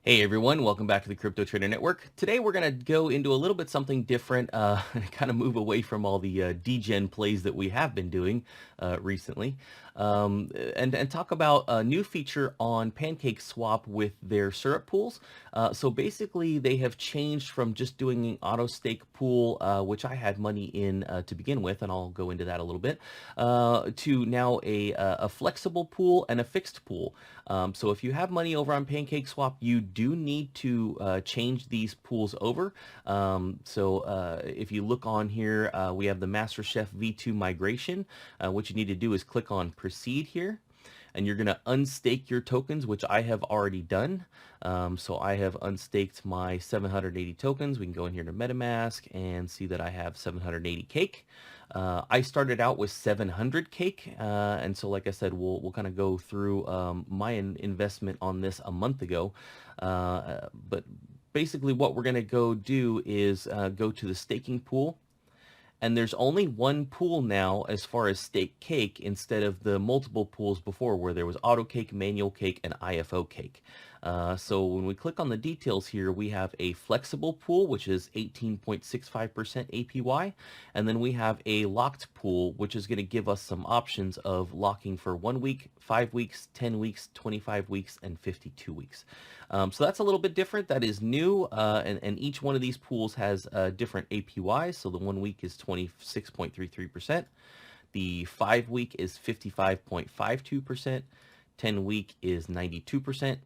Hey everyone, welcome back to the Crypto Trader Network. Today we're going to go into a little bit something different and kind of move away from all the degen plays that we have been doing recently and talk about a new feature on PancakeSwap with their syrup pools. So basically they have changed from just doing an auto stake pool, which I had money in to begin with, and I'll go into that a little bit, to now a flexible pool and a fixed pool. So if you have money over on PancakeSwap, you do need to change these pools over. If you look on here, we have the MasterChef V2 migration. What you need to do is click on Proceed here, and you're going to unstake your tokens, which I have already done. So I have unstaked my 780 tokens. We can go in here to MetaMask and see that I have 780 cake. I started out with 700 cake, and so like I said, we'll kind of go through my investment on this a month ago. But basically what we're going to go do is go to the staking pool. And there's only one pool now as far as stake cake instead of the multiple pools before where there was auto cake, manual cake, and IFO cake. So when we click on the details here, we have a flexible pool, which is 18.65% APY. And then we have a locked pool, which is going to give us some options of locking for 1 week, 5 weeks, 10 weeks, 25 weeks, and 52 weeks. So that's a little bit different. That is new, and each one of these pools has different APYs. So the 1 week is 26.33%. The 5 week is 55.52%. 10 week is 92%.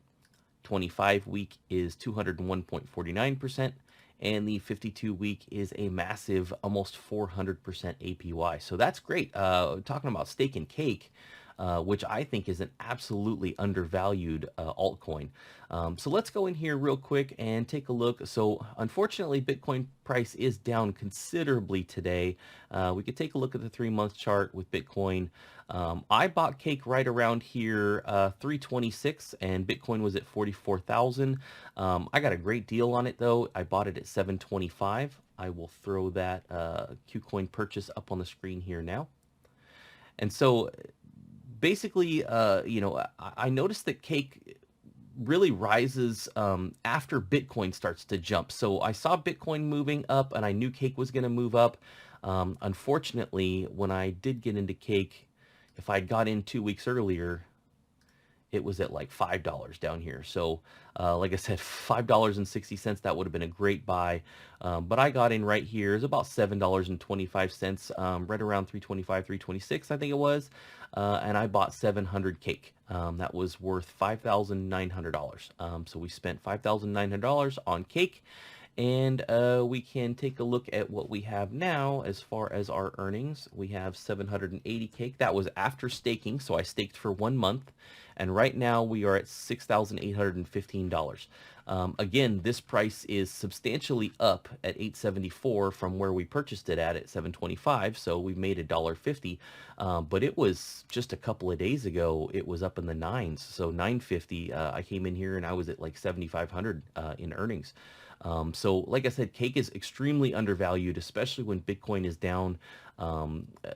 25 week is 201.49%. And the 52 week is a massive almost 400% APY. So that's great. Talking about steak and cake, which I think is an absolutely undervalued altcoin. So let's go in here real quick and take a look. So unfortunately, Bitcoin price is down considerably today. We could take a look at the 3-month chart with Bitcoin. I bought cake right around here, 326, and Bitcoin was at 44,000. I got a great deal on it though. I bought it at 725. I will throw that KuCoin purchase up on the screen here now. And so basically, I noticed that cake really rises after Bitcoin starts to jump. So I saw Bitcoin moving up and I knew cake was going to move up. Unfortunately, when I did get into cake, if I got in 2 weeks earlier, it was at like $5 down here. So like I said, $5.60, that would have been a great buy. But I got in right here. It's about $7.25, right around 325, 326, I think it was. And I bought 700 cake. That was worth $5,900. So we spent $5,900 on cake. And we can take a look at what we have now as far as our earnings. We have 780 cake. That was after staking, so I staked for 1 month. And right now we are at $6,815. Again, this price is substantially up at 874 from where we purchased it at 725, so we made $1.50. But it was just a couple of days ago, it was up in the nines, so 950. I came in here and I was at like 7,500 in earnings. So like I said, cake is extremely undervalued, especially when Bitcoin is down.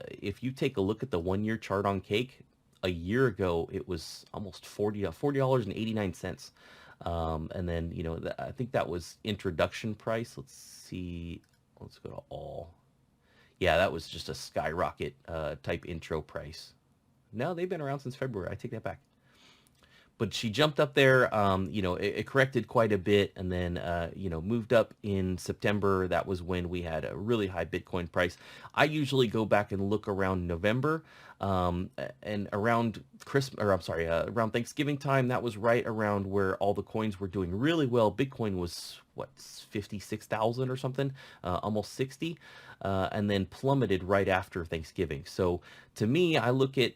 If you take a look at the 1-year chart on cake, a year ago it was almost $40.89. And then, I think that was introduction price. Let's see. Let's go to all. Yeah, that was just a skyrocket type intro price. No, they've been around since February. I take that back. But she jumped up there, it corrected quite a bit and then, moved up in September. That was when we had a really high Bitcoin price. I usually go back and look around November, and around around Thanksgiving time, that was right around where all the coins were doing really well. Bitcoin was, 56,000 or something, almost 60, and then plummeted right after Thanksgiving. So to me, I look at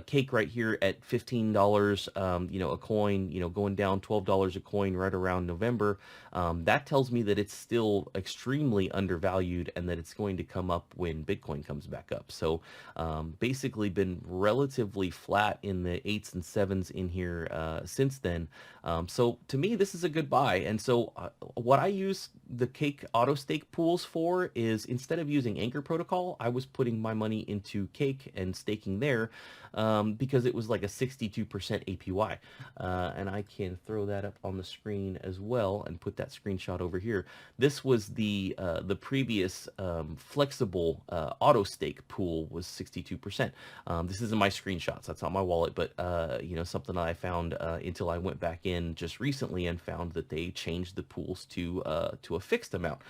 cake right here at $15, a coin, going down $12 a coin right around November. That tells me that it's still extremely undervalued and that it's going to come up when Bitcoin comes back up. So basically been relatively flat in the 8s and 7s in here since then. So to me, this is a good buy. And so what I use the cake auto stake pools for is, instead of of using Anchor Protocol, I was putting my money into Cake and staking there because it was like a 62% APY. And I can throw that up on the screen as well and put that screenshot over here. This was the previous flexible auto stake pool was 62%. This isn't my screenshots. That's not my wallet, but you know, something that I found until I went back in just recently and found that they changed the pools to a fixed amount.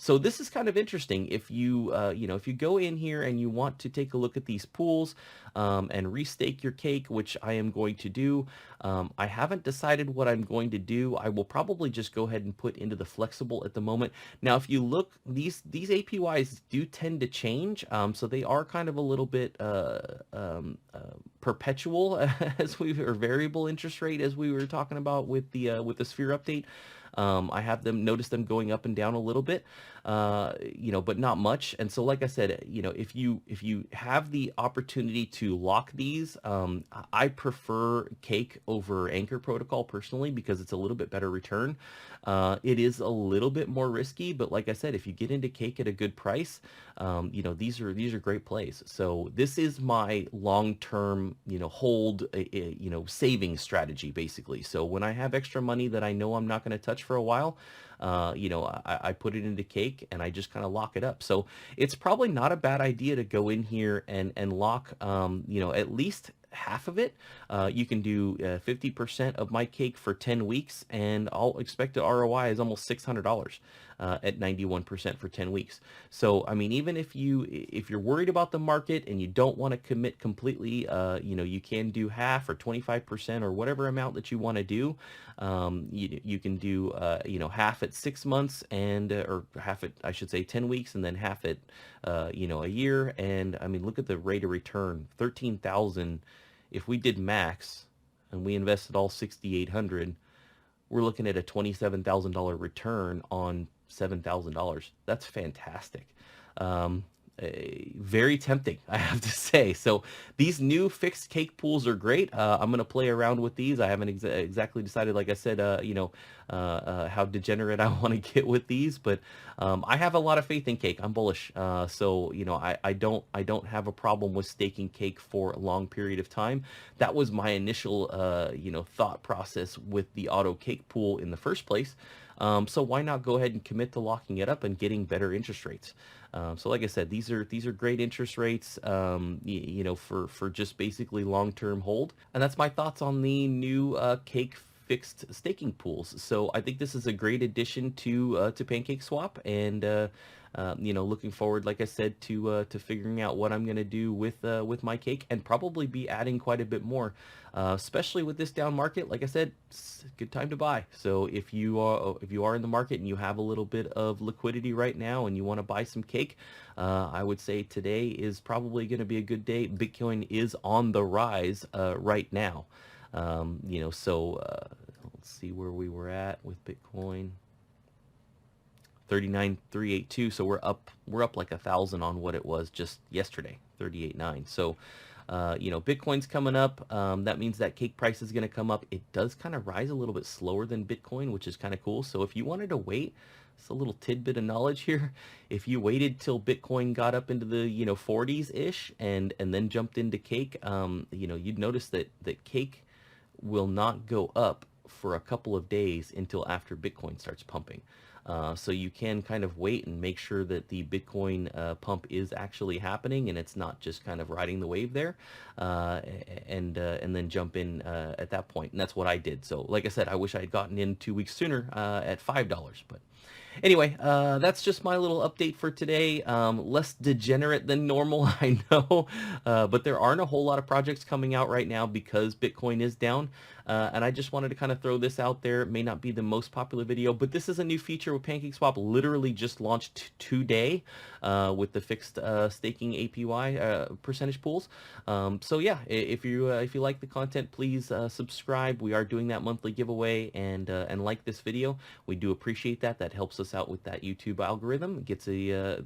So this is kind of interesting. If you you know, if you go in here and you want to take a look at these pools and restake your Cake, which I am going to do. I haven't decided what I'm going to do. I will probably just go ahead and put into the flexible at the moment. Now, if you look, these APYs do tend to change, so they are kind of a little bit perpetual as we or variable interest rate as we were talking about with the Sphere update. I have them notice them going up and down a little bit, you know, but not much. And so, like I said, you know, if you have the opportunity to lock these, I prefer Cake over Anchor Protocol personally because it's a little bit better return. It is a little bit more risky, but like I said, if you get into Cake at a good price, you know, these are great plays. So this is my long-term, you know, hold, you know, saving strategy basically. So when I have extra money that I know I'm not going to touch for a while, you know, I put it into Cake and I just kind of lock it up. So it's probably not a bad idea to go in here and lock, you know, at least half of it. You can do 50% of my Cake for 10 weeks, and I'll expect the ROI is almost $600 at 91% for 10 weeks. So, I mean, even if you're worried about the market and you don't want to commit completely, you know, you can do half or 25% or whatever amount that you want to do. You can do, you know, half at 6 months and, or half at, I should say 10 weeks, and then half at, you know, a year. And I mean, look at the rate of return, 13,000. If we did max and we invested all 6,800, we're looking at a $27,000 return on $7,000. That's fantastic. Very tempting, I have to say. So these new fixed Cake pools are great. I'm going to play around with these. I haven't exactly decided, like I said, you know, how degenerate I want to get with these, but I have a lot of faith in Cake. I'm bullish. So, you know, I don't have a problem with staking Cake for a long period of time. That was my initial, you know, thought process with the auto Cake pool in the first place. So why not go ahead and commit to locking it up and getting better interest rates? So like I said, these are great interest rates, you know, for just basically long-term hold. And that's my thoughts on the new Cake fixed staking pools. So I think this is a great addition to PancakeSwap, and you know, looking forward, like I said, to figuring out what I'm going to do with my Cake, and probably be adding quite a bit more, especially with this down market. Like I said, it's a good time to buy. So if you are in the market and you have a little bit of liquidity right now and you want to buy some Cake, I would say today is probably going to be a good day. Bitcoin is on the rise right now. You know, so let's see where we were at with Bitcoin. 39,382. So we're up like 1,000 on what it was just yesterday, 38.9. So you know, Bitcoin's coming up. That means that Cake price is going to come up. It does kind of rise a little bit slower than Bitcoin, which is kind of cool. So if you wanted to wait, it's a little tidbit of knowledge here. If you waited till Bitcoin got up into the, you know, 40s ish and then jumped into Cake, you know, you'd notice that Cake will not go up for a couple of days until after Bitcoin starts pumping. So you can kind of wait and make sure that the Bitcoin pump is actually happening and it's not just kind of riding the wave there, and then jump in at that point. And that's what I did. So like I said, I wish I had gotten in 2 weeks sooner at $5, but anyway, that's just my little update for today. Less degenerate than normal, I know, but there aren't a whole lot of projects coming out right now because Bitcoin is down. And I just wanted to kind of throw this out there. It may not be the most popular video, but this is a new feature with PancakeSwap, literally just launched today with the fixed staking APY percentage pools. So yeah, if you like the content, please subscribe. We are doing that monthly giveaway, and like this video. We do appreciate that. That helps us out with that YouTube algorithm. It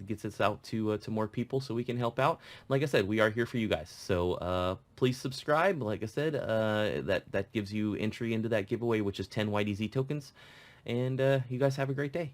gets us out to more people so we can help out. Like I said, we are here for you guys. So please subscribe. Like I said, that gives you entry into that giveaway, which is 10 YDZ tokens. And you guys have a great day.